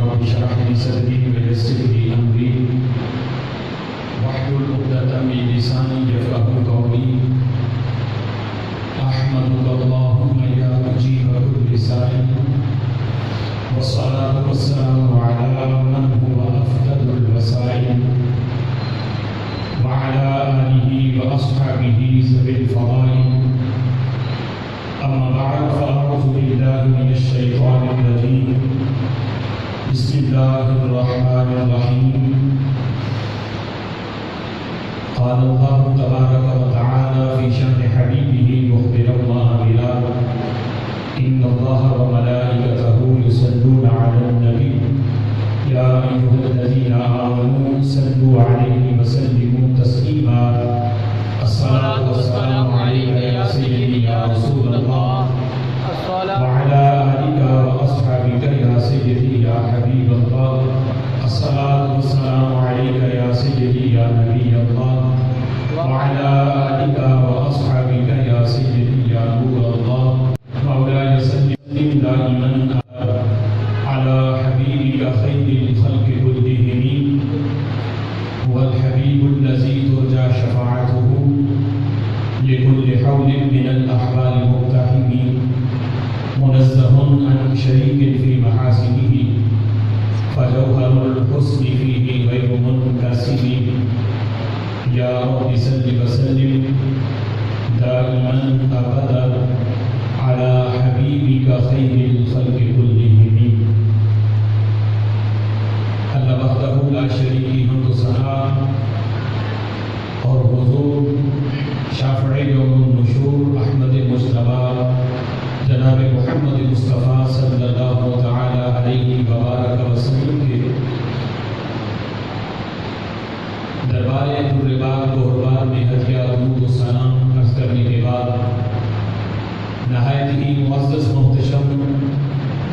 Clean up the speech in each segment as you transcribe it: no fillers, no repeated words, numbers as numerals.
رب اشرح لي صدري ويسر لي أمري واحلل عقدة من لساني يفقهوا قولي أحمدك اللهم يا مجيب كل سائل والصلاة والسلام على من هو أفضل الوسائل وعلى آله وأصحابه ذوي الفضائل أما بعد فأعوذ بالله من الشيطان الرجيم بسم الله الرحمن الرحيم قال الله تبارك وتعالى في شأن حبيبه مخبرا وآمرا إن الله وملائكته يصلون على النبي يا أيها الذين آمنوا صلوا عليه وسلموا تسليما الصلاة والسلام عليك يا سيدي يا رسول الله وعلى آلك وأصحابك يا سيدي يا حبيب الله الصلاة والسلام عليك يا سيدي يا نبي الله وعلى آلك وأصحابك يا سيدي يا نور الله مولاي صل دائما على حبيبك خير الخلق كلهم هو الحبيب الذي ترجى شفاعته لكل حول من الأحوال مقتحم منزه عن شريك في محاسنه فجوهر الحسن فيه غير منكسر يا رب صل وسلم دائما أبدا على حبيبك خير الخلق كلهم اللہ وحدہ لا شریک حمد و ثنا اور حضور شافع یوم النشور احمد مجتبی جناب محمد مصطفیٰ صلی اللہ تعالی علیہ وبارک وسلم کے دربار دربار گہربار میں ہدیہ درود و سلام عرض کرنے کے بعد نہایت ہی معزز محتشم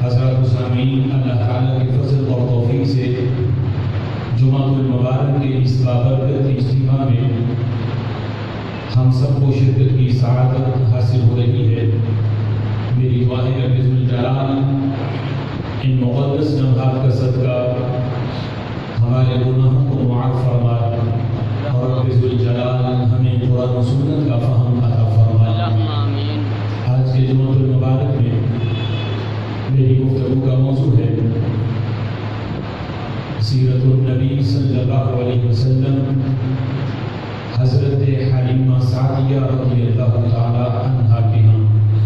حضرات سامعین، اللہ تعالیٰ کے فضل اور توفیق سے جمعہ المبارک کے اس بابرکت اجتماع میں ہم سب کو شرکت کی سعادت حاصل ہو رہی ہے۔ میری دعا ہے کہ رب ذوالجلال ان مقدس لمحات کا صدقہ ہمارے گناہوں کو معاف فرمائے اور رب ذوالجلال ہمیں قرآن و سنت کا فہم عطا فرمائے۔ آج کے جمعہ المبارک میں میری گفتگو کا موضوع ہے سیرت النبی صلی اللہ علیہ وسلم، حضرت حلیمہ سعدیہ رضی اللہ تعالی عنہا کے ہاں۔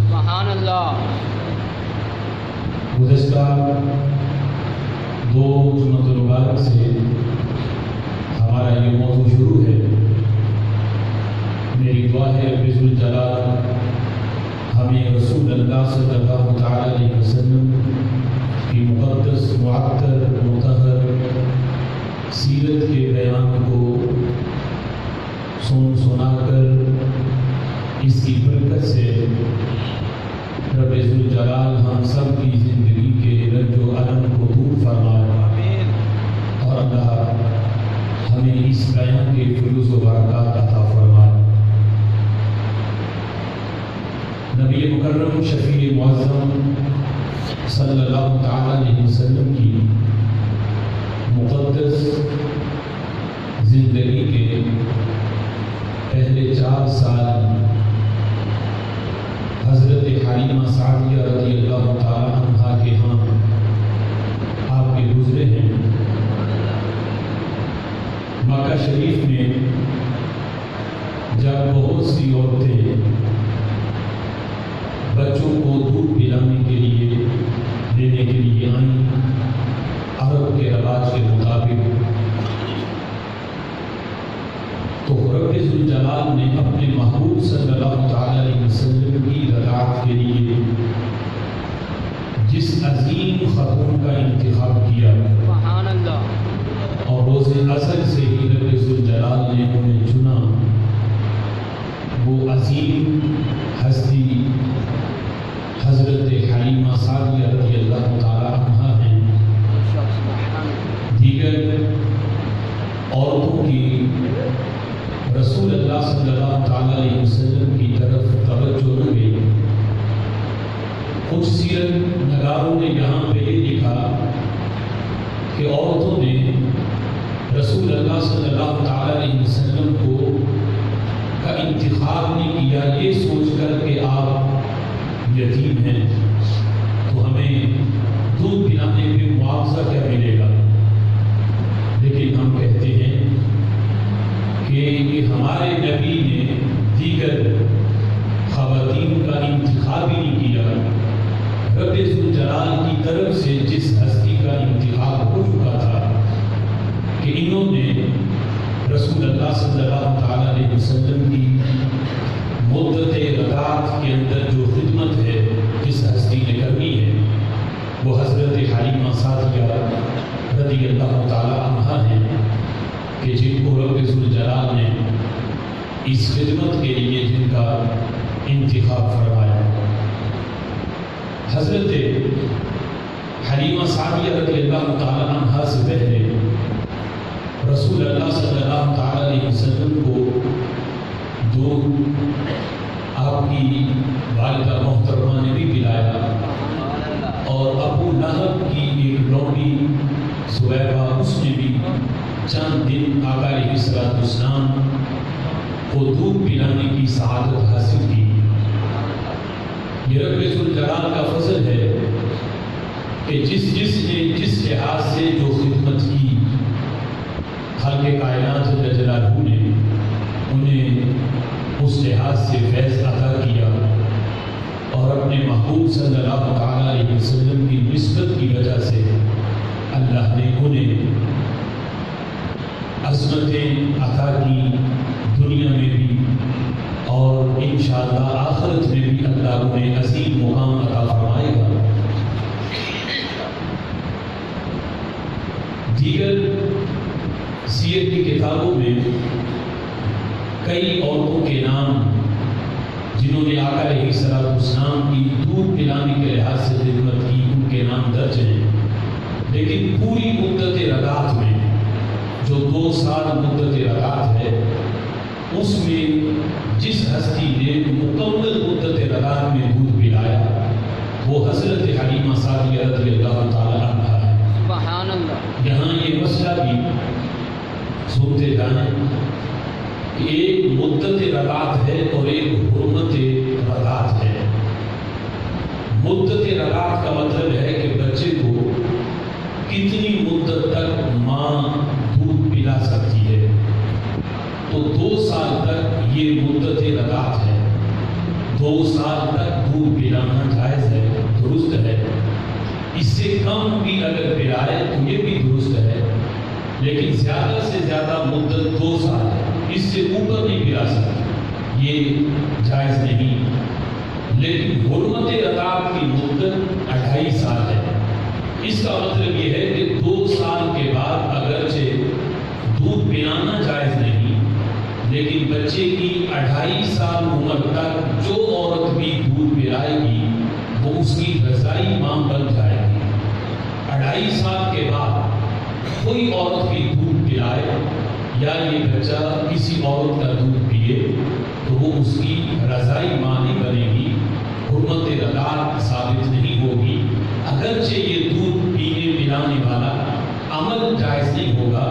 سبحان اللہ۔ گزشتہ دو جمعہ المبارک سے ہمارا یہ موضوع شروع ہے۔ میری دعا ہے رب ذوالجلال ہمیں رسول اللہ صلی اللہ تعالی علیہ وسلم کی مقدس معطر مطہر سیرت کے بیان کو سنا کر اس کی برکت سے رب ذوالجلال ہم سب کی زندگی کے رنج و الم کو دور فرمائے اور اللہ ہمیں اس بیان کے فیوز و برکات عطا فرمائے۔ نبی مکرم شفیع معظم صلی اللہ تعالی علیہ وسلم کی مقدس زندگی کے پہلے 4 سال حضرت حلیمہ سعدیہ رضی اللہ تعالی عنہا کے ہاں آپ کے گزرے ہیں۔ مکہ شریف میں جب بہت سی عورتیں بچوں کو دودھ پلانے کے لیے دینے کے لیے آئیں عرب کے رواج کے مطابق، تو رب ذوالجلال نے اپنے محبوب صلی اللہ تعالی علیہ وسلم کی رضاعت کے لیے جس عظیم خاتون کا انتخاب کیا سبحان اللہ، اور روز ازل سے ہی رب ذوالجلال نے انہیں چنا، وہ عظیم ہستی حضرت حلیمہ سعدیہ رضی اللہ تعالی عنہا ہیں۔ دیگر عورتوں کی رسول اللہ صلی اللہ تعالی علیہ وسلم کی طرف توجہ نہ گئی۔ کچھ سیرت نگاروں نے یہاں پہ یہ لکھا کہ عورتوں نے رسول اللہ صلی اللہ تعالیٰ علیہ وسلم کا انتخاب نہیں کیا یہ سوچ کر کہ آپ یتیم ہیں تو ہمیں دودھ پلانے پہ معاوضہ کیا ملے گا، لیکن ہم کہتے ہیں کہ یہ ہمارے نبی نے دیگر خواتین کا انتخاب ہی نہیں کیا، رب ذوالجلال کی طرف سے جس ہستی کا انتخاب ہو چکا تھا کہ انہوں نے رسول اللہ صلی اللہ تعالیٰ علیہ وسلم کی مدت رکعت کے اندر جو خدمت ہے جس ہستی نے کرنی ہے وہ حضرت حلیمہ سعدیہ رضی اللہ تعالیٰ عنہا ہیں کہ جن کو رب ذوالجلال نے اس خدمت کے لیے جن کا انتخاب فرمایا۔ حضرت حلیمہ سعدیہ رضی اللہ تعالیٰ عنہا سے پہلے رسول اللہ صلی اللہ تعالیٰ علیہ وسلم کو دودھ آپ کی والدہ محترمہ نے بھی پلایا، اور ابو لہب کی ایک لونڈی زبیبہ اس نے بھی چند دن آقا علیہ السلام کو دودھ پلانے کی سعادت حاصل کی۔ یہ رب ذوالجلال کا فضل ہے کہ جس نے جس لحاظ سے جو خدمت کی خالق کائنات جل جلالہ نے انہیں اس لحاظ سے فیض عطا کیا، اور اپنے محبوب صلی اللہ تعالیٰ علیہ وسلم کی نسبت کی وجہ سے اللہ نے انہیں عظمتیں عطا کی دنیا میں بھی، اور انشاءاللہ آخرت میں بھی اللہ انہیں عظیم مقام عطا فرمائے گا۔ دیگر سیر کی کتابوں میں کئی عورتوں کے نام جنہوں نے آقا علیہ السلام کی دودھ پلانے کے لحاظ سے خدمت کی ان کے نام درج ہیں، لیکن پوری مدت رکعت میں جو 2 سال مدت رکعت ہے اس میں جس ہستی نے مکمل مدت رکعت میں دودھ پلایا وہ حضرت حلیمہ سعدیہ رضی اللہ تعالیٰ عنہا ہے۔ سبحان اللہ۔ یہاں یہ مسئلہ بھی سنتے جائیں کہ ایک مدت رکعت ہے اور ایک حرمت رکعت ہے۔ مدت رکعت کا مطلب ہے کہ بچے کو کتنی مدت تک ماں دودھ پلا سکتی ہے، تو 2 سال تک یہ مدت رکعت ہے۔ 2 سال تک دودھ پلانا جائز ہے، درست ہے۔ اس سے کم بھی اگر پلائے تو یہ بھی درست ہے، لیکن زیادہ سے زیادہ مدت 2 سال ہے، اس سے اوپر نہیں پلا سکتی، یہ جائز نہیں۔ لیکن حرمت رکعت کی مدت 2.5 سال ہے۔ اس کا مطلب یہ ہے کہ 2 سال کے بعد اگرچہ دودھ پلانا جائز نہیں، لیکن بچے کی 2.5 سال عمر تک جو عورت بھی دودھ پلائے گی وہ اس کی رضائی ماں بن جائے گی۔ 2.5 سال کے بعد کوئی عورت بھی دودھ پلائے یا یہ بچہ کسی عورت کا دودھ پیے تو وہ اس کی رضائی ماں نہیں بنے گی، حرمت رکعت ثابت نہیں ہوگی۔ اگرچہ یہ دودھ پینے پلانے والا عمل جائز نہیں ہوگا،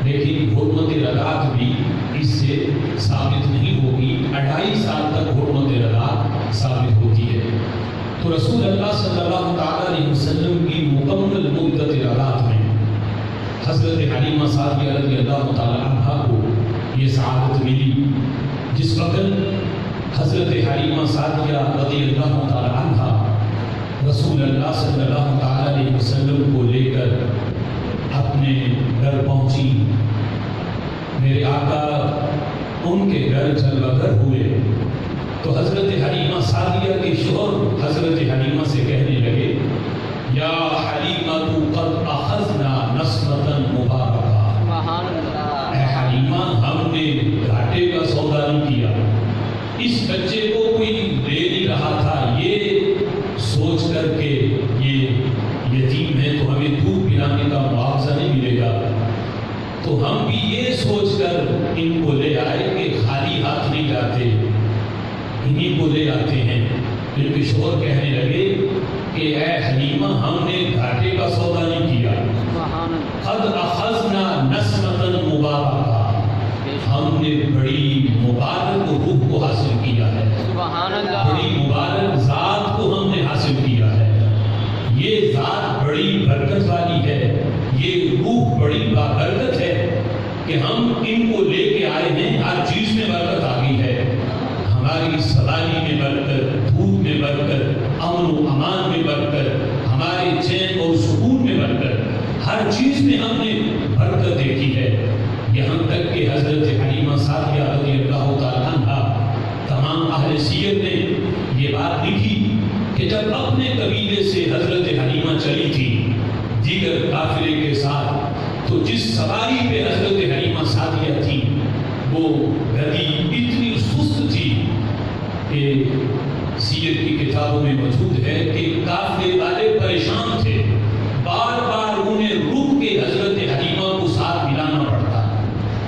لیکن حرمت رکعت بھی اس سے ثابت نہیں ہوگی۔ 2.5 سال تک حرمت رکعت ثابت ہوتی ہے۔ تو رسول اللہ صلی اللہ تعالیٰ علیہ وسلم کی مکمل مدت رکعت میں حضرت حلیمہ سعدیہ رضی اللہ تعالیٰ عنہا کو یہ سعادت ملی۔ جس وقت حضرت حلیمہ سعدیہ رضی اللہ تعالیٰ عنہا رسول اللہ صلی اللہ تعالیٰ علیہ وسلم کو لے کر اپنے گھر پہنچی، میرے آقا ان کے گھر جلوہ گر ہوئے تو حضرت حلیمہ سعدیہ کے شوہر حضرت حلیمہ سے کہنے لگے، یا حلیمہ قد اخذنا نصرۃ مبارکہ، سبحان اللہ۔ اے حلیمہ ہم نے گھاٹے کا سودا نہیں کیا، اس بچے کو کوئی لے نہیں رہا تھا، یہ سوچ کر کے یہ یتیم ہے تو ہمیں دودھ پلانے کا معاوضہ نہیں ملے گا، تو ہم بھی یہ سوچ کر ان کو لے آئے کہ خالی ہاتھ نہیں جاتے، انہیں کو لے آتے ہیں۔ ان کے شوہر کہنے لگے کہ اے حلیمہ ہم نے گھاٹے کا سودا نہیں کیا، سبحان قد اخذنا نسمة مبارکہ، ہم نے بڑی مبارک روح کو حاصل کیا ہے، سبحان اللہ، بڑی مبارک ذات کو ہم نے حاصل کیا ہے۔ یہ ذات بڑی برکت والی ہے، یہ روح بڑی بابرکت ہے کہ ہم ان کو لے کے آئے ہیں۔ ہر چیز میں برکت آ گئی ہے، ہماری سواری میں برکت، دودھ میں برکت، امن و امان میں برکت، ہمارے چین اور سکون میں برکت، ہر چیز میں ہم نے برکت دیکھی ہے۔ یہاں تک کہ حضرت حلیمہ سعدیہ رضی اللہ تعالیٰ عنہا، تمام اہل سیر نے یہ بات لکھی کہ جب اپنے قبیلے سے حضرت حلیمہ چلی تھی دیگر قافلے کے ساتھ، تو جس سواری پہ حضرت حلیمہ سعدیہ تھی وہ گدی اتنی سست تھی کہ سیر کی کتابوں میں موجود ہے کہ قافلے والے پریشان تھے، بار بار انہیں روک کے حضرت حلیمہ کو ساتھ ملانا پڑتا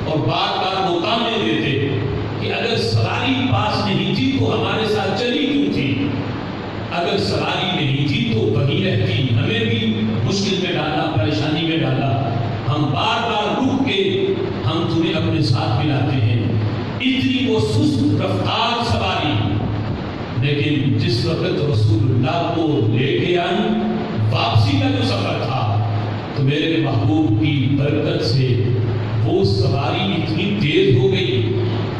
اور بار بار وہ تانے دیتے کہ اگر سواری پاس نہیں تھی تو ہمارے ساتھ چلی کیوں تھی، اگر سواری نہیں تھی تو وہیں رہتی، ہمیں بھی مشکل میں ڈالا، پریشانی میں ڈالا، ہم بار بار رک کے ہم تمہیں اپنے ساتھ ملاتے ہیں۔ اتنی وہ سست رفتار سواری، لیکن جس وقت رسول اللہ کو لے کے آئی، واپسی کا جو سفر تھا، تو میرے محبوب کی برکت سے وہ سواری اتنی تیز ہو گئی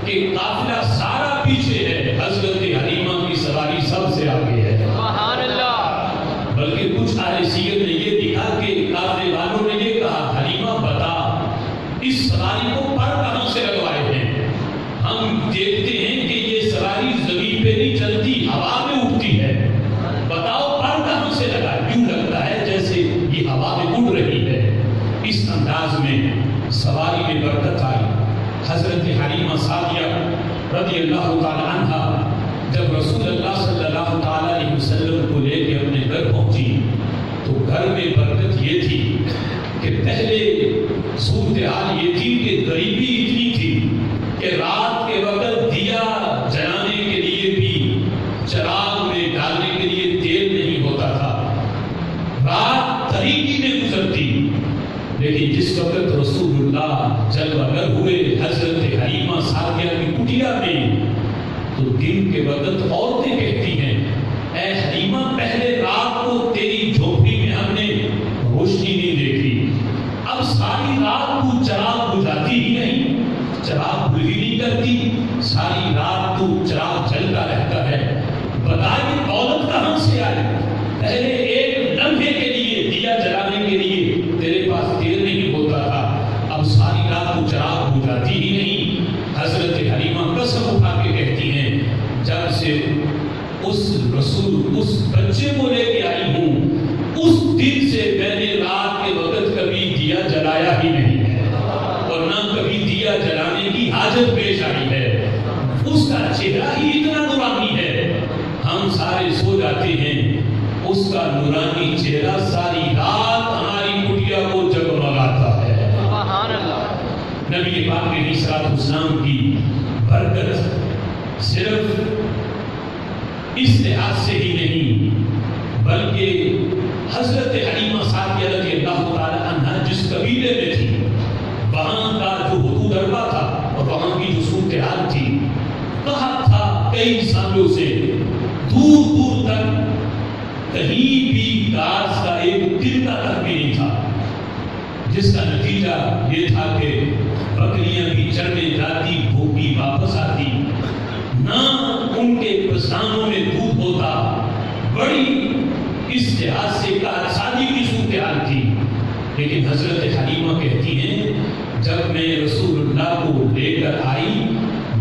کہ قافلہ سارا پیچھے ہے، حضرت حلیمہ کی سواری سب سے آگے ہے۔ سبحان اللہ، بلکہ کچھ اہل سیر نے یہ لکھا کہ قافلے والوں نے یہ کہا، حلیمہ بتا اس سواری کو پر کہاں سے لگوائے ہیں؟ ہم دیکھتے ہیں کہ یہ سواری زمین پہ نہیں چلتی، ہوا میں اڑتی ہے، بتاؤ پر کہاں سے لگا؟ کیوں لگتا ہے جیسے یہ ہوا میں اڑ رہی ہے۔ اس انداز میں سواری میں برکت آئی۔ حضرت حلیمہ سعدیہ رضی اللہ تعالی عنہا جب رسول اللہ صلی اللہ تعالی علیہ وسلم کو لے کے اپنے گھر پہنچی تو گھر میں برکت یہ تھی کہ پہلے صورتحال یہ تھی کہ غریبی اتنی تھی کہ رات کے وقت دیا جلانے کے لیے بھی چراغ میں ڈالنے کے لیے تیل نہیں ہوتا تھا، رات طریقی میں گزرتی۔ لیکن جس وقت رسول اللہ جلوہ گر ہوئے حضرت حلیمہ سعدیہ کی کٹیا میں، تو دن کے وقت عورتیں کہتی ہیں، اے حلیمہ پہلے رات کو تیری جھوپڑی میں ہم نے روشنی نہیں دیکھی، اب ساری رات تو چراغ بجھاتی ہی نہیں، چراغ بجھ ہی نہیں کرتی، ساری رات تو چراغ جلتا رہتا ہے، بتا یہ دولت کہاں سے آئی؟ پہلے ایک لمحے کے لیے دیا جلانے کے لیے تیرے پاس تیل نہیں ہوتا تھا، اب ساری رات تو چراغ بجھاتی ہی نہیں۔ حضرت حلیمہ قسم اٹھا کے کہتی ہیں، جب سے اس بچے کو لے کے آئی ہوں، اس دن سے میں نے رات کے وقت کبھی دیا جلایا ہی نہیں ہے اور نہ کبھی دیا جلانے کی حاجت پیش آئی ہے۔ اس کا چہرہ ہی اتنا نورانی ہے، ہم سارے سو جاتے ہیں، اس کا نورانی چہرہ ساری رات ہماری کٹیا کو جگمگاتا ہے۔ سبحان اللہ، نبی پاک علیہ الصلوۃ والسلام کی برکت صرف اس لحاظ سے ہی نہیں بلکہ حضرت حلیمہ سعدیہ رضی اللہ تعالی عنہا جس قبیلے میں تھی، وہاں کا جو حدود اربا تھا اور وہاں کی جو صورتحال تھی، کہا تھا کئی سالوں سے دور دور تک کہیں بھی گاس کا ایک تلکا تک بھی نہیں تھا، جس کا نتیجہ یہ تھا کہ بکریاں بھی چرنے جاتی، بھوکی واپس آتی، نہ ان کے پسانوں میں دودھ ہوتا، بڑی اس لحاظ سے شادی کی صورتحال تھی۔ لیکن حضرت حلیمہ کہتی ہیں، جب میں رسول اللہ کو لے کر آئی،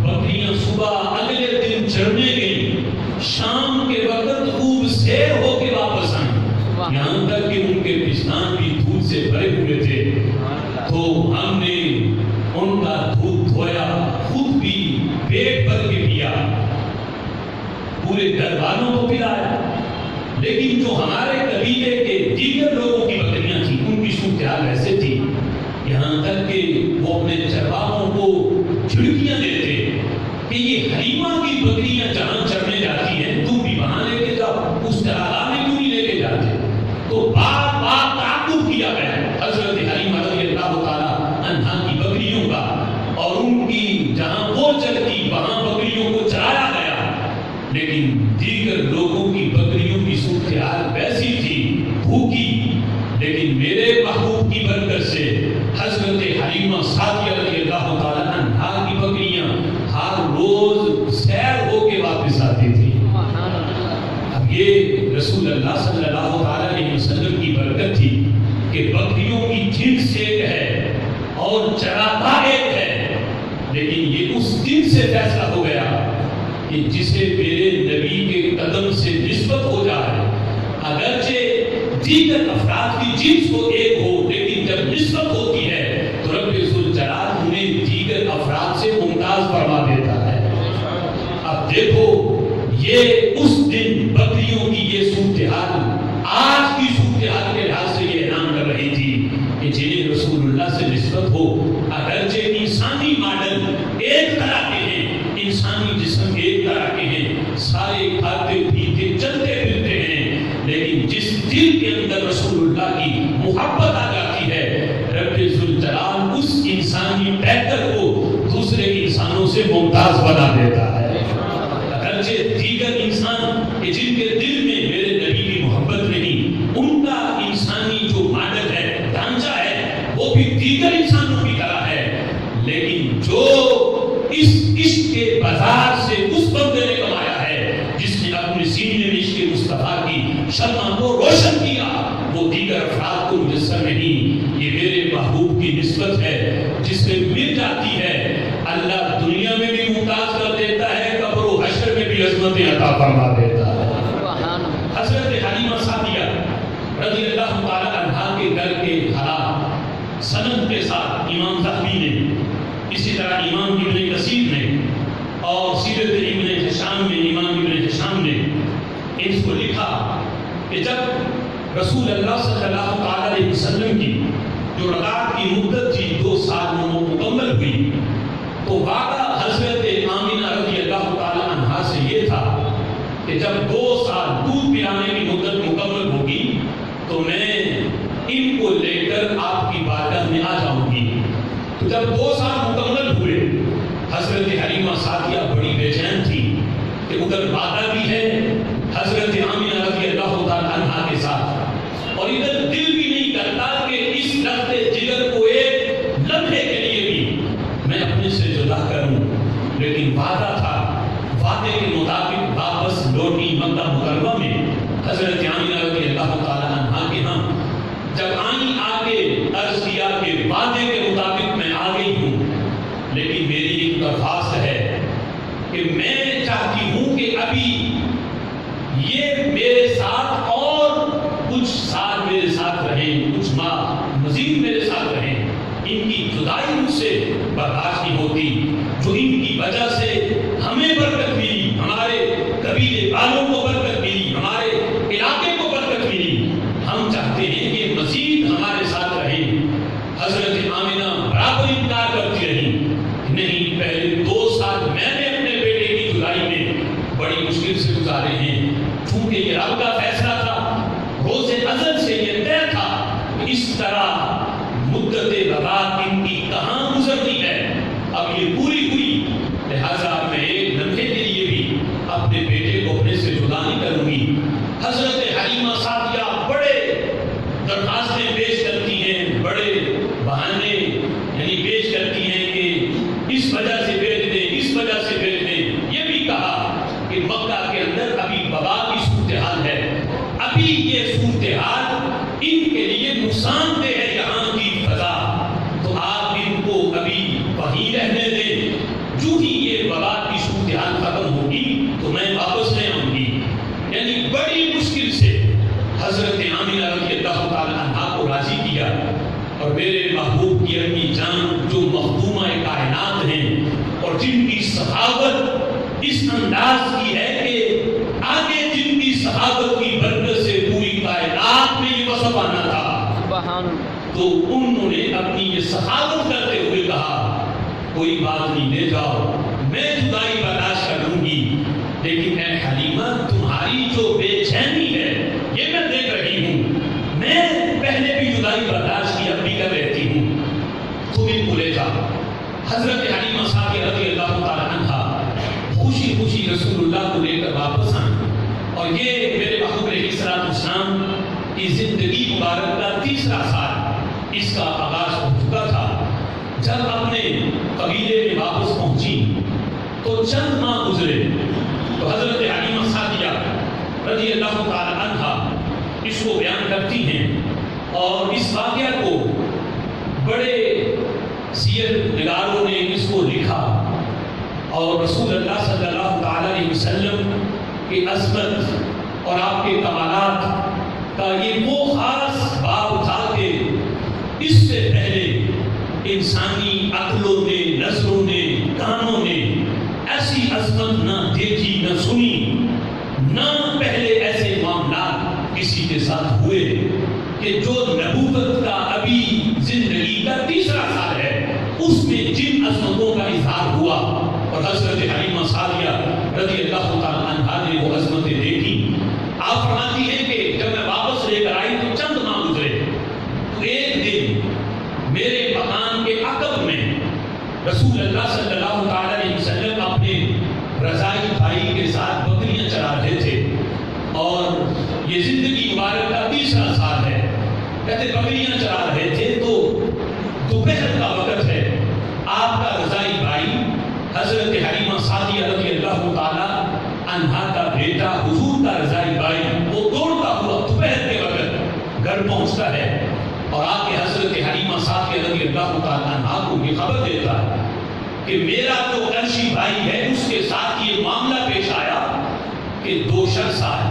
بکریاں صبح اگلے دن چرنے گئی، شام کے وقت خوب سیر ہو کے واپس آئیں، یہاں تک کہ ان کے پشتان بھی دودھ سے بھرے ہوئے تھے، تو ہم نے ان کا دودھ دھویا، خود بھی پیٹ بھر کے پیا، پورے گھر والوں کو پلایا۔ لیکن جو ہمارے قبیلے کے دیگر لوگوں کی بکریاں تھیں، ان کی صورتحال ایسے تھی، یہاں تک کہ وہ اپنے چرواہوں کو جھڑکیاں دیتے کہ یہ حلیمہ کی بکریاں جہاں چرنے جاتی ہیں، تم بھی وہاں لے کے جاؤ، اس چراگاہ میں کیوں نہیں لے کے جاتے؟ تو بار بار تعاقب کیا گیا۔ حضرت حلیمہ رضی یہ رسول اللہ صلی اللہ علیہ وسلم کی برکت تھی کہ بکریوں کی جنس ایک ہے اور چراگاہ ایک ہے، لیکن یہ اس دن سے فیصلہ ہو گیا کہ جسے میرے نبی کے قدم سے نسبت ہو جائے، اگرچہ دیگر افراد کی جنس کو ایک ہو لیکن جب نسبت ہوتی ہے تو رب ذوالجلال انہیں دیگر افراد سے ممتاز فرما دیتا ہے۔ اب دیکھو یہ اس دن بکریوں کی یہ صورتحال آج کی صورتحال کے لحاظ سے یہ اعلان کر رہی تھی کہ جنہیں رسول اللہ سے نسبت ہو، اگرچہ انسانی ماڈل ایک طرح کے ہیں، انسانی جسم ایک طرح کے ہیں، سارے کھاتے پیتے چلتے پھرتے ہیں، لیکن جس دل کے اندر رسول اللہ کی محبت آ جاتی ہے، رب ذوالجلال اس انسانی ٹریکٹر کو دوسرے انسانوں سے ممتاز بنا دیتا ہے۔ اگرچہ دیگر انسان کہ جن کے دل میں میرے نبی کی محبت نہیں، ان کا انسانی جو ماڈل ہے، ڈھانچہ ہے، وہ بھی دیگر انسانوں کی طرح ہے، لیکن جو اس عشق کے بازار سے اس بندے نے کمایا ہے جس نے اپنے سینے میں عشق مصطفیٰ کی شمع کو روشن کیا، وہ دیگر افراد کو میسر نہیں۔ یہ میرے محبوب کی نسبت ہے جس میں مل جاتی ہے، اللہ دنیا میں بھی ممتاز کر دیتا ہے، قبر و حشر میں بھی عظمت عطا فرما دیتا ہے۔ حضرت حلیمہ سعدیہ رضی اللہ تعالی عنہا کے گھر کے حالات سند کے ساتھ امام ذہبی نے، اسی طرح امام ابن کثیر نے اور سیرت ابن ہشام میں امام ابن ہشام نے اس کو لکھا کہ جب رسول اللہ صلی اللہ علیہ وسلم کی جو رضاعت کی مدت تھی 2 سال مکمل ہوئی، تو وعدہ حضرت آمینہ رضی اللہ تعالی عنہا سے یہ تھا کہ جب 2 سال دودھ پلانے کی مدت مکمل ہوگی تو میں ان کو لے کر آپ کی بارگاہ میں آ جاؤں گی۔ تو جب 2 سال مکمل ہوئے، حضرت حلیمہ سعدیہ بڑی بے چین تھی کہ ادھر وعدہ بھی ہے حضرت آمینہ رضی اللہ تعالی عنہا کے ساتھ، اور ادھر دل بھی نہیں کرتا کہ اس لفظ جگر کو ایک لمحے کے لیے بھی میں اپنے سے جدا کروں، لیکن وعدہ تھا، وعدے کے مطابق واپس لوٹی مکہ مکرمہ میں حضرت آمینہ رضی اللہ تعالی عنہا کے ہاں جب آئی آگے عرض کیا کہ وعدے کے مطابق میں آ گئی ہوں، لیکن میری ایک درخواست ہے کہ میں چاہتی ہوں کہ ابھی یہ میرے ساتھ اور کچھ سال میرے ساتھ رہیں، کچھ ماہ مزید میرے ساتھ رہیں، ان کی جدائی مجھ سے برداشت نہیں ہوتی، جو ان کی وجہ سے ہمیں برکت ملی، ہمارے قبیلے والوں کو برکت ملی، ہمارے علاقے کو برکت ملی، ہم چاہتے ہیں کہ مزید ہمارے ساتھ رہیں۔ حضرت آمینہ برابر انکار کرتی رہی، نہیں، پہلے 2 سال میں نے اپنے بیٹے کی جدائی میں بڑی مشکل سے گزارے ہیں، چونکہ یہ رب کا فیصلہ تھا، روز ازل سے یہ طے تھا، اس طرح مدت رضاعت ان کی کہاں گزرتی ہے، اب یہ پوری ہوئی، لہذا میں ایک لمحے کے لیے بھی اپنے بیٹے کو اپنے سے جدا نہیں کروں گی۔ حضرت حلیمہ سعدیہ بڑے درخواستیں پیش کرتی ہیں، بڑے بہانے یعنی پیش کرتی ہیں کہ اس وجہ سے بھیج دیں، اس وجہ سے بھیج دیں۔ یہ بھی کہا کہ مکہ کے اندر ابھی وبا کی صورتحال ہے، ابھی یہ صورتحال ان کے لیے نقصان دہ ہے، یہاں کی فضا، تو آپ ان کو ابھی وہیں رہنے دیں، جو ہی یہ وبا کی صورتحال ختم ہوگی تو میں واپس لے آؤں گی۔ یعنی بڑی مشکل سے حضرت آمینہ رضی اللہ تعالی عنہا کو راضی کیا، اور میرے محبوب کی امی جان جو مخدومہ کائنات ہیں اور جن کی سخاوت اس انداز کی ہے کہ آگے جن کی سخاوت کی برکت سے پوری کائنات میں یہ وصف آنا تھا، تو انہوں نے اپنی یہ سخاوت کرتے ہوئے کہا کوئی بات نہیں، لے جاؤ، میں جدائی برداشت کر لوں گی، لیکن اے حلیمہ تمہاری جو بے چینی ہے یہ میں دیکھ رہی ہوں، میں پہلے بھی جدائی برداشت کی، اب بھی کر رہتی ہوں، تم ان کو لے جاؤ۔ حضرت حلیمہ سعدیہ رضی اللہ تعالی عنہا خوشی خوشی رسول اللہ کو لے کر واپس آئیں، اور یہ میرے محبوب علیہ السلام کی زندگی مبارک کا 3را سال اس کا آغاز ہو چکا تھا۔ جب اپنے قبیلے میں واپس پہنچی تو چند ماہ گزرے تو حضرت حلیمہ سعدیہ رضی اللہ تعالی عنہ اس کو بیان کرتی ہیں اور اس واقعہ کو بڑے سیر نگاروں نے اس کو لکھا اور رسول اللہ صلی اللہ تعالی علیہ وسلم کی عظمت اور آپ کے کمالات کا یہ وہ خاص باب تھا کہ اس سے پہلے انسانی عقلوں نے، نظروں نے، کانوں نے ایسی عظمت نہ دیکھی نہ سنی، نہ پہلے ایسے معاملات کسی کے ساتھ ہوئے کہ جو نبوت کا ابھی زندگی کا تیسرا سال ہے اس میں جن عظمتوں کا اظہار ہوا اور حضرت حلیمہ سعدیہ رضی اللہ تعالی عنہا نے وہ عظمتیں دیکھی۔ آپ فرماتی ہیں کہ جب میں واپس لے کر آئی تو چند ماہ گزرے تو ایک دن میرے مکان کے عقب میں رسول اللہ صلی اللہ تعالی علیہ وسلم اپنے رضائی بھائی کے ساتھ بکریاں چرا رہے تھے اور یہ زندگی مبارک کا تیسرا سال ہے۔ کہتے بکریاں چرا رہے تھے تو دوپہر کا وقت ہے، آپ کا رضائی بھائی حضرت حلیمہ سعدیہ رضی اللہ تعالی عنہا کا بیٹا حضور کا رضائی بھائی وہ دوڑتا ہوا دوپہر کے وقت گھر پہنچتا ہے اور آ کے حضرت حلیمہ سعدیہ رضی اللہ تعالی عنہا کو یہ خبر دیتا ہے کہ میرا جو عرشی بھائی ہے اس کے ساتھ یہ معاملہ پیش آیا کہ دو شخص آئے،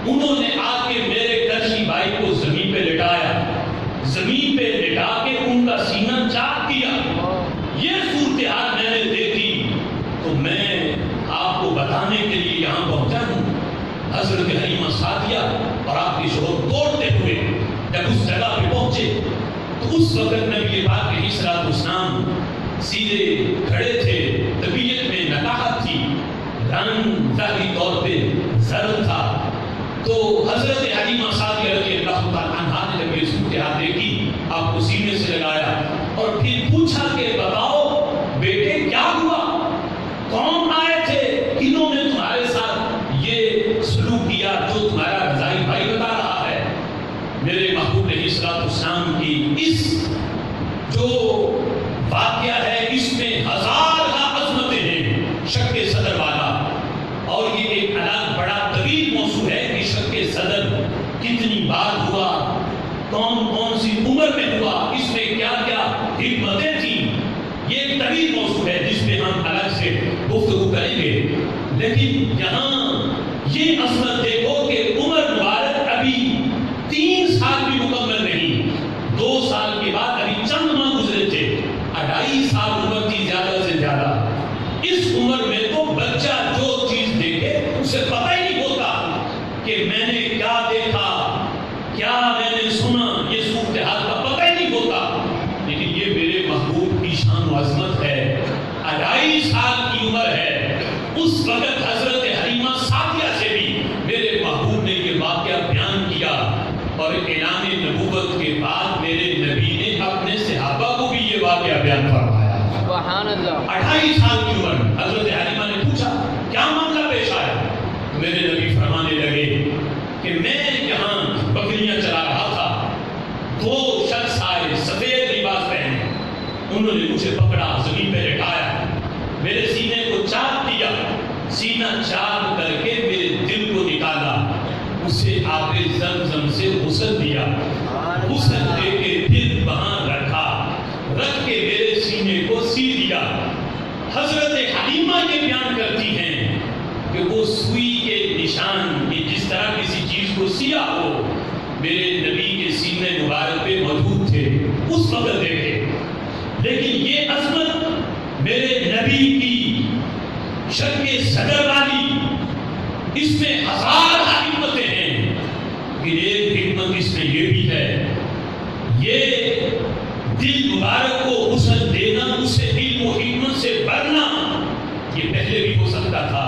انہوں نے آ کے میرے عرشی بھائی کو زمین پہ لٹایا، زمین پہ لٹا کے ان کا سینہ چاک کیا۔ یہ صورتحال میں نے دیکھی تو میں آپ کو بتانے کے لیے یہاں پہنچا ہوں۔ حضرت حلیمہ سعدیہ اور آپ کے شوہر دوڑتے ہوئے جب اس جگہ پہ پہنچے تو اس وقت نبی پاک علیہ الصلوۃ والسلام سیدھے کھڑے تھے، طبیعت میں نکاحت تھی، رنگ ظاہری طور پہ زرد تھا۔ تو حضرت حلیمہ سعدیہ رضی اللہ تعالی عنہا نے جب یہ صورتحال دیکھی آپ کو سینے سے لگایا اور پھر پوچھا کہ بتاؤ بیٹے کیا ہوا، کون آئے تھے، کنہوں نے تمہارے ساتھ یہ سلوک کیا جو تمہارا رضائی بھائی بتا رہا ہے۔ میرے محبوب علیہ الصلوۃ والسلام کی اس جو واقعہ ہے اس میں ہزارہ عظمتیں ہیں، شک صدر والا، اور یہ ایک الگ بڑا طویل موضوع ہے کہ شک صدر کتنی بار ہوا، کون کون سی عمر میں ہوا، اس میں کیا کیا حکمتیں تھیں، یہ ایک طویل موضوع ہے جس میں ہم الگ سے گفتگو کریں گے۔ لیکن یہاں یہ عظمت دیکھو کہ عمر مبارک ابھی 3 سال بھی مکمل نہیں، 2 سال کے بعد ابھی چند ماہ گزرے تھے، 2.5 سال عمر تھی زیادہ سے زیادہ۔ اس عمر میں تو بچہ جو چیز دیکھے اسے پتہ ہی نہیں ہوتا کہ میں نے کیا دیکھا، کیا میں نے سنا، یہ صورتحال کا پتہ ہی نہیں ہوتا۔ لیکن یہ میرے محبوب کی شان و عظمت ہے، 2.5 سال کی عمر ہے۔ اس وقت حضرت حلیمہ سعدیہ سے بھی میرے محبوب نے یہ واقعہ بیان کیا اور اعلان نبوت کے بعد میرے نبی نے اپنے صحابہ کو بھی یہ واقعہ بیان فرمایا۔ سبحان اللہ۔ 2.5 سال کی عمر حضرت حلیمہ نے پوچھا کیا معاملہ پیش آیا؟ میرے نبی فرمانے لگے کہ میں یہاں بکریاں چلا رہا تھا، 2 شخص آئے سفید لباس پہنے، انہوں نے مجھے پکڑا، زمین پہ لٹایا، میرے سینے کو چاک کیا، سینہ چاک کر کے میرے دل کو نکالا، اسے آب زمزم سے غسل دیا، غسل دے کے پھر وہاں رکھا، رکھ کے میرے سینے کو سی دیا۔ حضرت حلیمہ یہ بیان کرتی ہیں کہ وہ سوئی کے نشان کہ جس طرح کسی چیز کو سیا ہو میرے نبی کے سینے مبارک پہ موجود تھے اس وقت دیکھے۔ لیکن یہ عظمت میرے نبی کی شک صدر والی، اس میں ہزارہ حکمتیں ہیں، کہ ایک حکمت اس میں یہ بھی ہے، یہ دل مبارک کو غسل دینا، اسے علم و حکمت سے بھرنا، یہ پہلے بھی ہو سکتا تھا،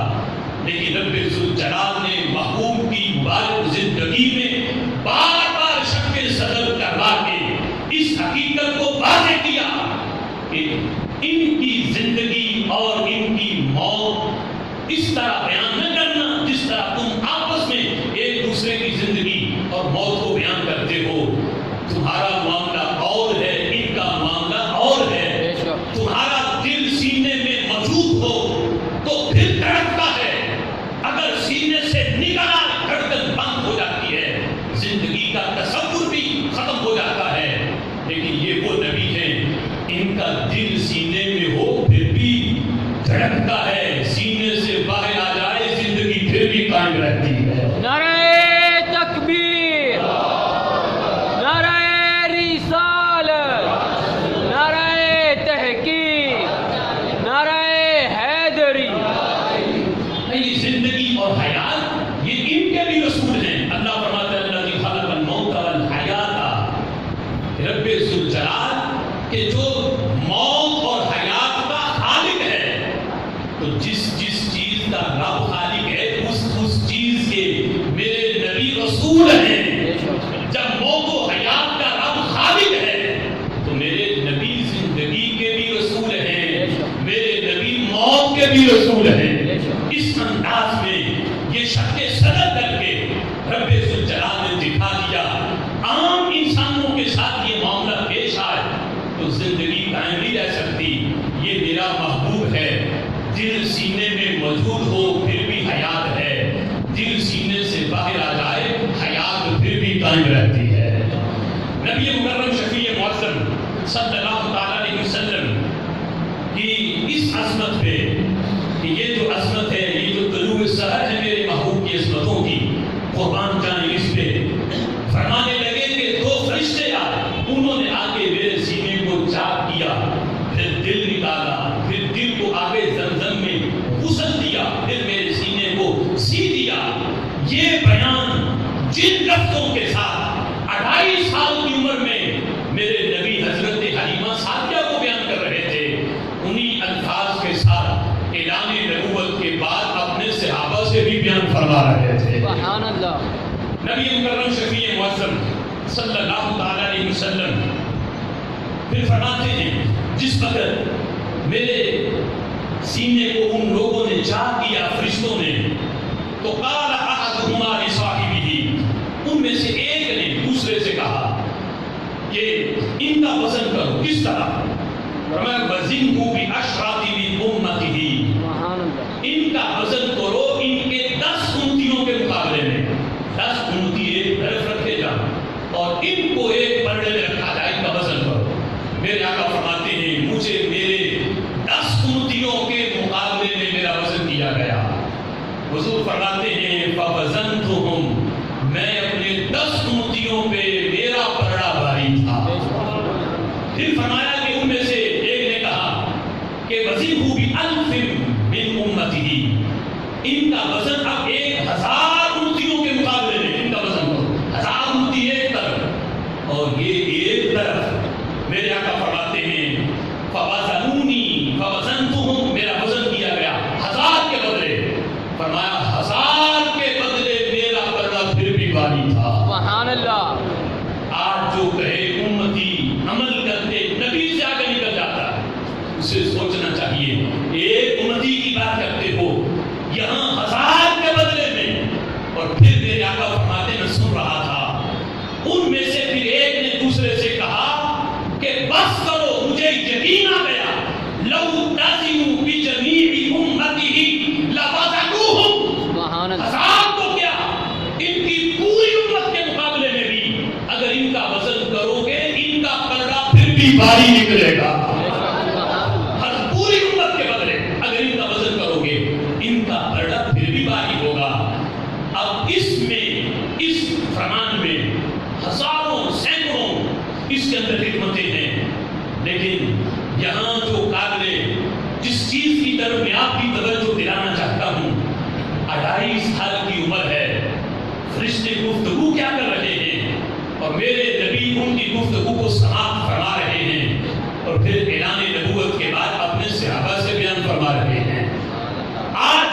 لیکن رب ذوالجلال نے محبوب کی مبارک زندگی میں بار بار شک صدر کروا کے اس حقیقت کو واضح کیا کہ ان کی زندگی اور ان کی موت اس طرح بیان نہ کرنا جس طرح تم آپس میں ایک دوسرے کی زندگی اور موت کو بیان کرتے ہو۔ تمہارا معاملہ اور ہے، ان کا معاملہ اور ہے۔ تمہارا دل سینے میں موجود ہو تو پھر دھڑکتا ہے، اگر سینے سے نکلا دھڑکتا رسول ہیں. بے شک. جب موت و حیات کا رب خالق ہے تو میرے نبی زندگی کے بھی رسول ہیں, میرے نبی موت کے بھی رسول ہیں. اس انداز میں یہ شق صدر کر کے رب ذوالجلال نے دکھا دیا. عام انسانوں کے ساتھ یہ معاملہ پیش آئے تو زندگی قائم نہیں رہ سکتی. یہ میرا محبوب ہے, دل سینے میں موجود ہو پھر بھی حیات ہے, دل سینے سے باہر آ جائے حیات پھر بھی قائم رہتی ہے. نبی مکرم شفیع معظم صلی اللہ تعالی علیہ وسلم کی اس عظمت پہ کہ یہ جو عظمت ہے, یہ جو طلوع سحر ہے میرے محبوب کی عظمتوں کی, قربان جائیں اس پہ. فرمانے لگے کہ دو فرشتے آئے, انہوں نے آ کے میرے سینے کو چاک کیا, پھر دل نکالا, پھر دل کو آگے زمزم میں غسل دیا, پھر میرے سینے کو سی دیا. یہ بیان جن لفظوں کے ساتھ 2.5 سال کی عمر میں میرے نبی حضرت حلیمہ سعدیہ کو بیان کر رہے تھے, انہی الفاظ کے ساتھ اعلان نبوت کے بعد اپنے صحابہ سے بھی بیان فرما رہے تھے. سبحان اللہ. نبی مکرم شفیع معظم صلی اللہ تعالی علیہ وسلم پھر فرماتے ہیں جس وقت میرے سینے کو ان لوگوں نے چاک کیا فرشتوں نے, تو قال احدهما لصاحبه, ان میں سے ایک نے دوسرے سے کہا کہ ان کا وزن کرو. کس طرح؟ فرمایا وزنه باشراط من امته, سبحان اللہ. ان کا وزن کرو ان کے 10 امتیوں کے مقابلے میں. 10 امتی ایک طرف رکھے جائیں اور ان کو ایک پلڑے میں رکھا جائے, ان کا وزن کرو. میرے آقا فرماتے ہیں مجھے میرے 10 امتیوں کے مقابلے میں میرا وزن دیا گیا. حضور فرماتے ہیں فوزنتهم, میں اپنے 10 امتیوں پہ میرا پلڑا بھاری تھا. پھر فرمایا کہ ان میں سے ایک نے کہا کہ وزنه بألف من امته, ان کا وزن اب 1000 امتیوں کے مقابلے میں ان کا وزن کرو. 1000 امتی ایک طرف اور یہ ایک طرف. میرے آقا فرماتے ہیں فوزنونی فوزنتهم, میرا وزن کیا گیا 1000 کے بدلے. فرمایا 1000 کے بدلے میرا پلڑا پھر بھی بھاری تھا. سبحان اللہ. آج جو کہے امتی عمل کرتے نبی سے آگے نکل جاتا ہے, اسے سوچنا چاہیے. ایک امتی کی بات کرتے ہو, یہاں 1000 کے بدلے میں. اور پھر میرے آقا فرماتے میں سن رہا تھا ان میں سے پھر ایک نے دوسرے سے کہا کہ بس کرو, مجھے یقین آ گیا لو تزنوا بجمیع امته لوزنوهم. سبحان اللہ. 1000 کو کیا ان کی پوری امت کے مقابلے میں بھی اگر ان کا وزن کرو گے ان کا پلڑا پھر بھی بھاری نکلے گا. ہر پوری امت کے بدلے اگر ان کا وزن کرو گے ان کا پلڑا پھر بھی بھاری ہوگا. اب اس میں اس فرمان میں ہزاروں سینکڑوں اس کے اندر حکمتیں ہیں, لیکن یہاں جو قابل جس چیز کی طرف میں آپ کی توجہ دلانا چاہتا ہوں, 2.5 سال کی عمر ہے, فرشتے گفتگو کیا کر رہے ہیں اور میرے نبی ان کی گفتگو کو سماعت فرما رہے ہیں اور پھر اعلان نبوت کے بعد اپنے صحابہ سے بیان فرما رہے ہیں. آج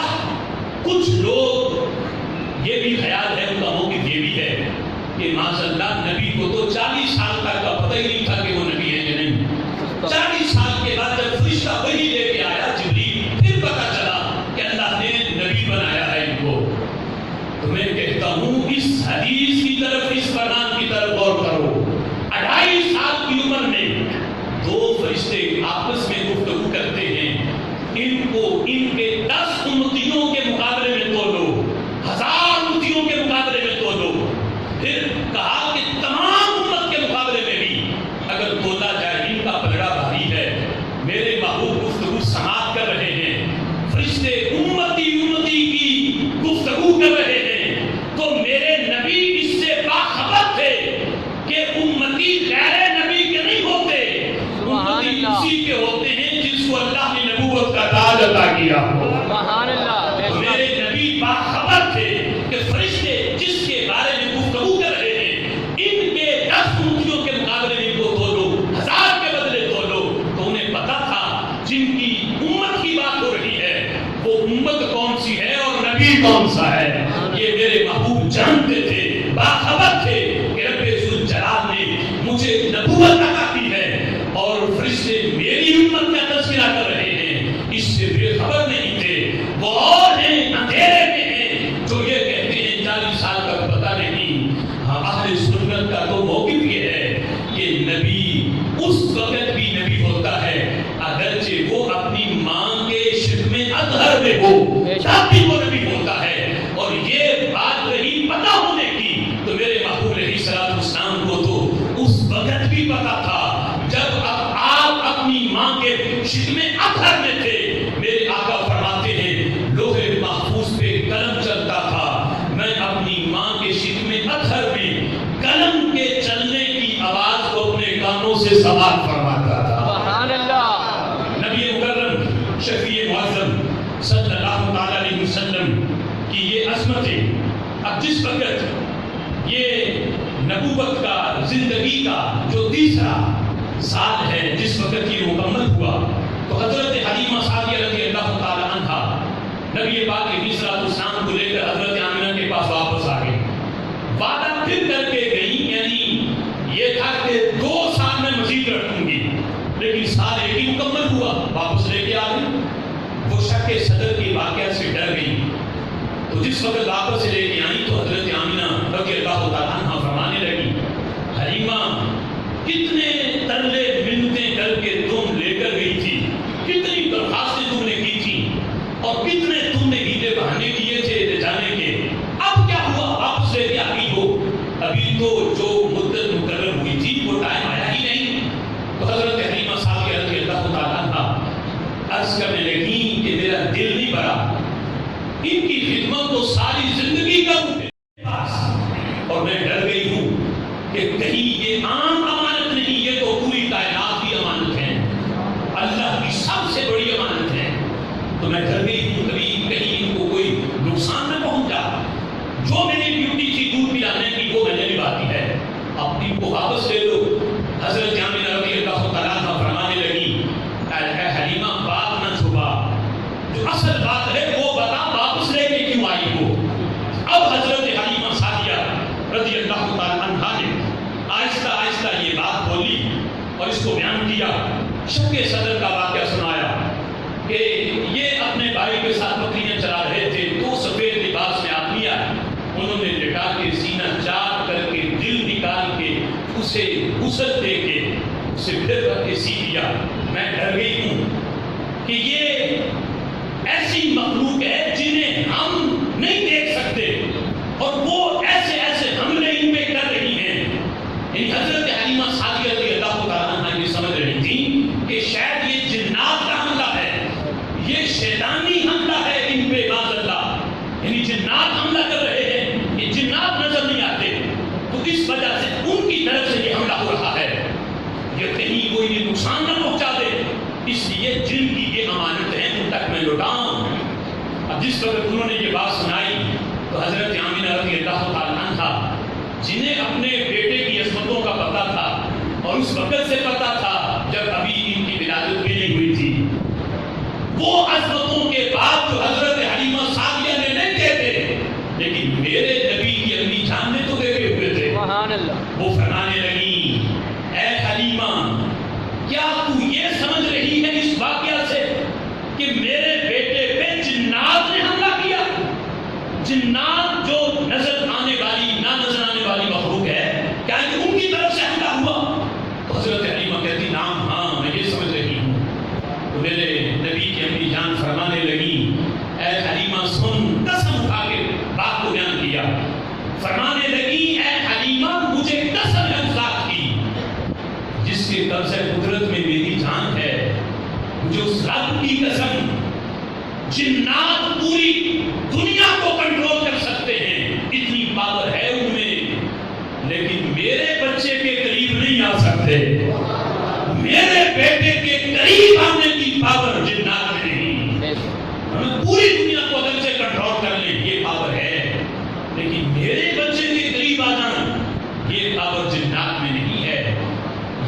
کچھ لوگ یہ بھی خیال ہے, ان کا موقف یہ بھی ہے کہ ماشاء اللہ نبی کو تو 40 سال تک کا پتہ ہی نہیں تھا کہ وہ نبی ہے یا نہیں. 40 سال کے بعد جب فرشتہ وہی لے کے آیا جبریل, پھر پتہ چلا کہ اللہ نے نبی بنایا ہے ان کو. تو میں کہتا ہوں اس حدیث کی طرف, اس فرمان کی طرف غور کرو. 2.5 سال کی عمر میں 2 فرشتے آپس میں گفتگو کرتے ہیں, ان کو ان کے 10 امتیوں کے مقابلے میں تولو, 1000 امتیوں کے مقابلے میں تولو. پھر کہا کہ تمام امت کے مقابلے میں بھی اگر تولا جائے ان کا پلڑا بھاری ہے. میرے محبوب گفتگو سماعت کر رہے ہیں, فرشتے امتی کی گفتگو کر رہے ہیں, تو میرے نبی اس سے باخبر تھے کہ امتی غیر نبی کے نہیں ہوتے, امتی اسی کے ہوتے ہیں جس کو اللہ نے نبوت کا تاج عطا کیا ہو. سبحان اللہ. میرے نبی باخبر تھے کہ فرشتے جس کے بارے میں گفتگو کر رہے ہیں ان کے 10 امتیوں کے مقابلے میں کو تولو, 1000 کے بدلے تولو. تو انہیں پتا تھا جن کی امت کی بات ہو رہی ہے وہ امت کون سی ہے اور نبی کون سا ہے. یہ میرے محبوب جانتے تھے سے سوال فرماتا تھا۔ سبحان اللہ۔ نبی مکرم شفیع معظم صلی اللہ تعالی علیہ وسلم کی یہ عظمتیں اب جس وقت یہ نبوت کا زندگی کا جو تیسرا سال ہے جس وقت یہ مکمل ہوا تو حضرت حلیمہ سعدیہ رضی اللہ تعالی عنہا نبی پاک علیہ السلام کو لے کر حضرت آمنہ کے پاس واپس آ گئی۔ وعدہ پھر کر کے گئی، یعنی یہ تھا کہ 2 سال میں مزید رکھوں گی، لیکن سال ایک ہی مکمل ہوا، واپس لے کے آ گئی۔ وہ شک صدر کے واقعہ سے ڈر گئی، تو جس وقت واپس لے کے آئی تو حضرت آمنہ رضی اللہ تعالیٰ عنہ فرمانے لگی، حلیمہ کتنے ترلے منتیں کر کے تم لے کر گئی تھی، کتنی درخواستیں تم نے کی تھی، اور کتنے تم نے ہیلے بہانے کیے تھے لے جانے کے، اب کیا ہوا واپس لے کے آئی ہو؟ ابھی تو جو مدت مقرر ہوئی تھی وہ ٹائم آیا ہی نہیں۔ تو حضرت حلیمہ سعدیہ رضی اللہ تعالیٰ عنہ عرض کرنے لگی کہ میرا دل نہیں بھرا، ان کی خدمت تو ساری زندگی کروں میرے پاس، اور میں ڈر گئی ہوں کہ کہیں یہ عام امانت نہیں، یہ تو پوری کائنات کی امانت ہے، اللہ کی سب سے بڑی امانت ہے، تو میں ڈر گئی ہوں کہیں ان کو کوئی نقصان نہ پہنچا۔ جو میری ڈیوٹی تھی دودھ پلانے کی وہ میں نے نبھائی ہے، اپنی کو واپس لے لو۔ حضرت آمنہ رضی اللہ تعالیٰ عنہ فرمانے لگی، اے حلیمہ بات نہ چھپا، جو اصل بات ہے وہ بتا، واپس لے کے کیوں آئی ہو؟ اب حضرت حلیمہ سعدیہ رضی اللہ تعالیٰ عنہ نے آہستہ آہستہ یہ بات بولی اور اس کو بیان کیا، شک صدر کا واقعہ سنایا کہ یہ اپنے بھائی کے ساتھ بکریاں چلا رہے تھے، 2 سفید لباس میں آدمی آئے، انہوں نے لٹا کے سینہ چاک کر کے دل نکال کے اسے غسل دے کے اسے پھر کر کے سی دیا۔ میں ڈر گئی ہوں کہ یہ ایسی مخلوق ہے جنہیں ہم نہیں دیکھ سکتے اور وہ ایسے ایسے حملے ان پہ کر رہی ہیں۔ یعنی حضرت حلیمہ سعدیہ رضی اللہ تعالیٰ عنہ یہ سمجھ رہی تھی کہ شاید یہ جنات کا حملہ ہے، یہ شیطانی حملہ ہے ان پہ، باذ اللہ، یعنی جنات حملہ کر رہے ہیں، یہ جنات نظر نہیں آتے، تو اس وجہ سے ان کی طرف سے یہ حملہ ہو رہا ہے، یہ کہیں کوئی یہ نقصان نہ پہنچا دے، اس لیے جن کی یہ امانت ہے ان تک میں لوٹاؤں۔ اب جس وقت انہوں نے یہ بات سنائی تو حضرت آمنہ رضی اللہ تعالیٰ عنہ جنہیں اپنے بیٹے کی عظمتوں کا پتہ تھا اور اس وقت سے پتہ تھا جب ابھی ان کی ولادت بھی نہیں ہوئی تھی، وہ عظمتوں کے بعد جو حضرت حلیمہ سعدیہ نے نہیں دیتے لیکن میرے نبی کی اپنی جان نے تو دیکھے ہوئے تھے، سبحان اللہ۔ وہ فرمانے لگی، اے حلیمہ کیا تو یہ سمجھ رہی ہے اس واقعہ سے کہ میرے بیٹے پہ جنات نے حملہ کیا؟ جنات جو نظر آنے والی نہ نظر آنے والی مخلوق ہے، کیا ان کی طرف سے حملہ ہوا؟ تو حضرت حلیمہ کہتی نام ہاں میں یہ سمجھ رہی ہوں۔ تو میرے نبی کی اپنی جان فرمانے لگی، اے حلیمہ سن، قسم اٹھا کے بات کو بیان کیا، فرمانے لگی اے حلیمہ مجھے قسم ہے اس ذات کی جس کے قبضہ قدرت میں میری جان ہے، مجھے اس رب کی قسم، جنات پوری دنیا کو کنٹرول کر سکتے ہیں، اتنی پاور ہے ان میں، لیکن میرے بچے کے قریب نہیں آ سکتے، میرے بیٹے کے قریب آنے کی پاور جنات میں نہیں۔ ہمیں پوری دنیا کو اگر سے کنٹرول کر لیں یہ پاور ہے، لیکن میرے بچے کے قریب آ جانا یہ پاور جنات میں نہیں ہے،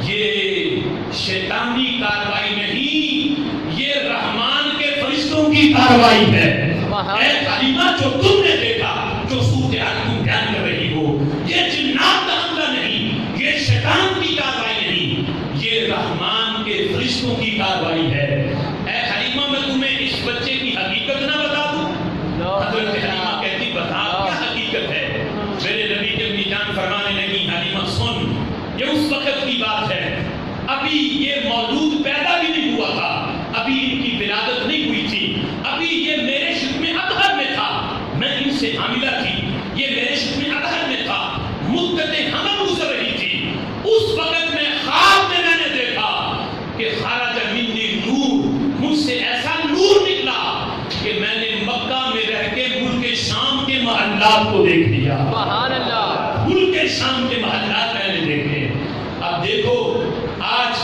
یہ شیطانی کاروائی نہیں، یہ رحمان کے فرشتوں کی کاروائی ہے۔ اے حلیمہ جو تم نے دیکھا، جو صورتحال تم بیان کر رہی ہو، یہ جنات کا حملہ نہیں، یہ شیطان کی کاروائی نہیں، یہ رحمان کے فرشتوں کی کاروائی ہے۔ اے حلیمہ میں تمہیں اس بچے کی حقیقت نہ بتا دوں؟ حضرت حلیمہ کہتی بتا کیا حقیقت ہے؟ میرے نبی کی اپنی جان فرمانے لگی، حلیمہ سن، یہ اس وقت کی بات ہے، ابھی یہ مولود پیدا بھی نہیں ہوا تھا، ابھی ان کی ولادت نہیں ہوئی تھی، ابھی یہ میرے شکم اطہر میں تھا، میں ان سے حاملہ تھی، یہ میرے شکم اطہر میں تھا، مدت حمل گزر رہی تھی، اس وقت میں خواب میں نے دیکھا کہ خرج منی نور، مجھ سے ایسا نور نکلا کہ میں نے مکہ میں رہ کے ملک شام کے محلات کو دیکھ لیا، سبحان اللہ۔ ملک شام کے محلات میں نے دیکھے۔ اب دیکھو آج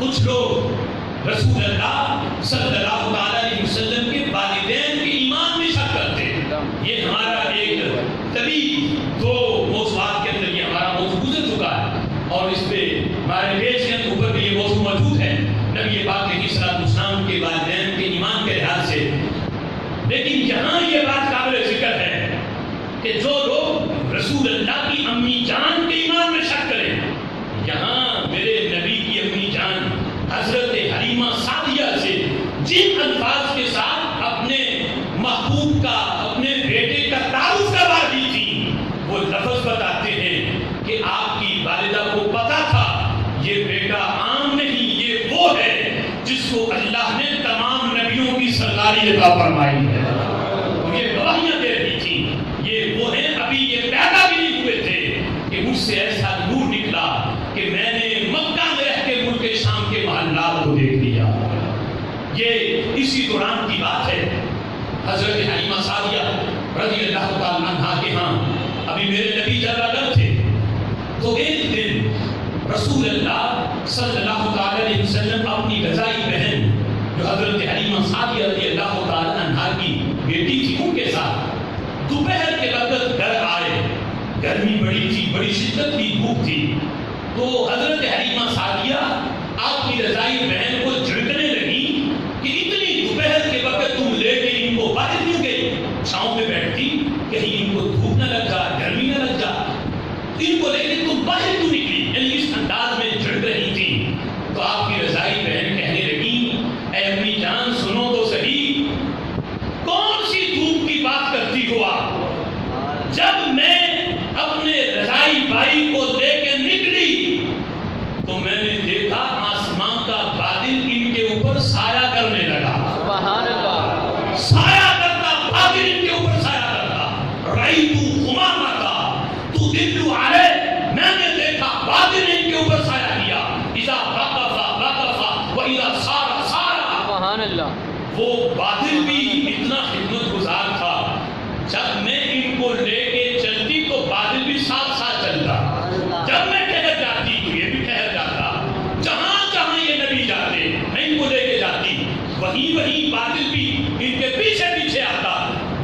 کچھ لوگ رسول اللہ صلی اللہ علیہ وسلم کے والدین کے ایمان میں شک کرتے ہیں. یہ ہمارا ایک طویل دو موضوعات کے اندر یہ ہمارا موضوع گزر چکا ہے اور اس پہ ہمارے پیج کے اوپر بھی یہ موضوع موجود ہے نبی پاک علیہ الصلوۃ والسلام کے والدین کے ایمان کے لحاظ سے. لیکن یہاں یہ بات قابل ذکر ہے کہ جو لوگ رسول اللہ کی امی جان کے ایمان میں شک کریں, یہاں میرے نبی کی امی جان حضرت حلیمہ سعدیہ سے جن الفاظ کے ساتھ اپنے محبوب کا اپنے بیٹے کا تعارف کروا دی تھی, وہ لفظ بتاتے ہیں کہ آپ کی والدہ کو پتا تھا یہ بیٹا عام نہیں, یہ وہ ہے جس کو اللہ نے تمام نبیوں کی سرداری عطا فرمائی ہے. اور یہ گواہیاں دے رہی تھیں یہ وہ ہیں, ابھی یہ پیدا بھی نہیں ہوئے تھے کہ مجھ سے ایسا نور نکلا کہ میں نے مکہ میں رہ کے ملک شام کے محلات کو دیکھ لیا. یہ اسی دوران کی بات ہے. حضرت حلیمہ سعدیہ رضی اللہ تعالیٰ عنہا کے ہاں ابھی میرے نبی جلوہ تھے, تو ایک دن رسول اللہ صلی اللہ علیہ وسلم اپنی رضائی بہن جو حضرت حلیمہ سعدیہ رضی اللہ تعالیٰ عنہا کی بیٹی تھی ان کے ساتھ دوپہر کے وقت گھر آئے. گرمی بڑی تھی, بڑی شدت کی دھوپ تھی, تو حضرت حلیمہ سعدیہ آپ کی رضائی بہن کو جھڑکنے لگی کہ اتنی دوپہر کے وقت تم لے کے ان کو باہر کیوں گئی, چھاؤں میں بیٹھتی کہیں ان کو دھوپ نہ لگ جا, گرمی نہ لگ جا, ان کو لے کے تم باہر کیوں نکلی, یعنی اس انداز میں جھڑک رہی تھی. تو آپ کی رضائی بہن کہنے لگی اے امی جان سنو تو صحیح, کون سی دھوپ کی بات کرتی ہو آپ, جب میں اپنے رضائی بھائی کو لے کے نکلی تو میں نے دیکھا آسمان کا بادل ان کے اوپر سایہ کرنے لگا. سبحان اللہ. سایہ کرتا, بادل ان کے اوپر سایہ کرتا. رأیت غمامۃ تدل علیہ, میں نے دیکھا بادل ان کے اوپر سایہ کیا. اذا وقف وقف واذا سار سار. سبحان اللہ. وہ بادل بھی اتنا خدمت گزار تھا, جب میں ان کو لے کے چلتی تو بادل بھی ساتھ ساتھ چلتا, جب میں ٹھہر جاتی تو یہ بھی ٹھہر جاتا, جہاں جہاں یہ نبی جاتے میں ان کو لے کے جاتی, وہیں وہیں بادل بھی ان کے پیچھے پیچھے آتا.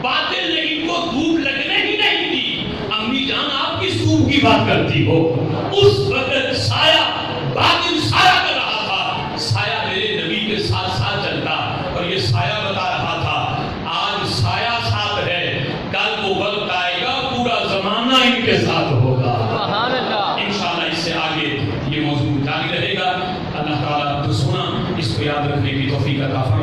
بادل نے ان کو دھوپ لگنے ہی نہیں دی. امی جان آپ کس دھوپ کی بات کرتی ہو, اس وقت سایہ بادل سایہ کر رہا تھا, سایہ میرے نبی کے ساتھ ساتھ چلتا اور یہ سایہ بتا رہا تھا آج سایہ ساتھ ہے, کل وہ وقت آئے گا پورا زمانہ ان کے ساتھ ہوگا. سبحان اللہ. انشاءاللہ اس سے آگے یہ موضوع جاری رہے گا. اللہ تعالیٰ جو سنا اس کو یاد رکھنے کی توفیق عطا فرمائے.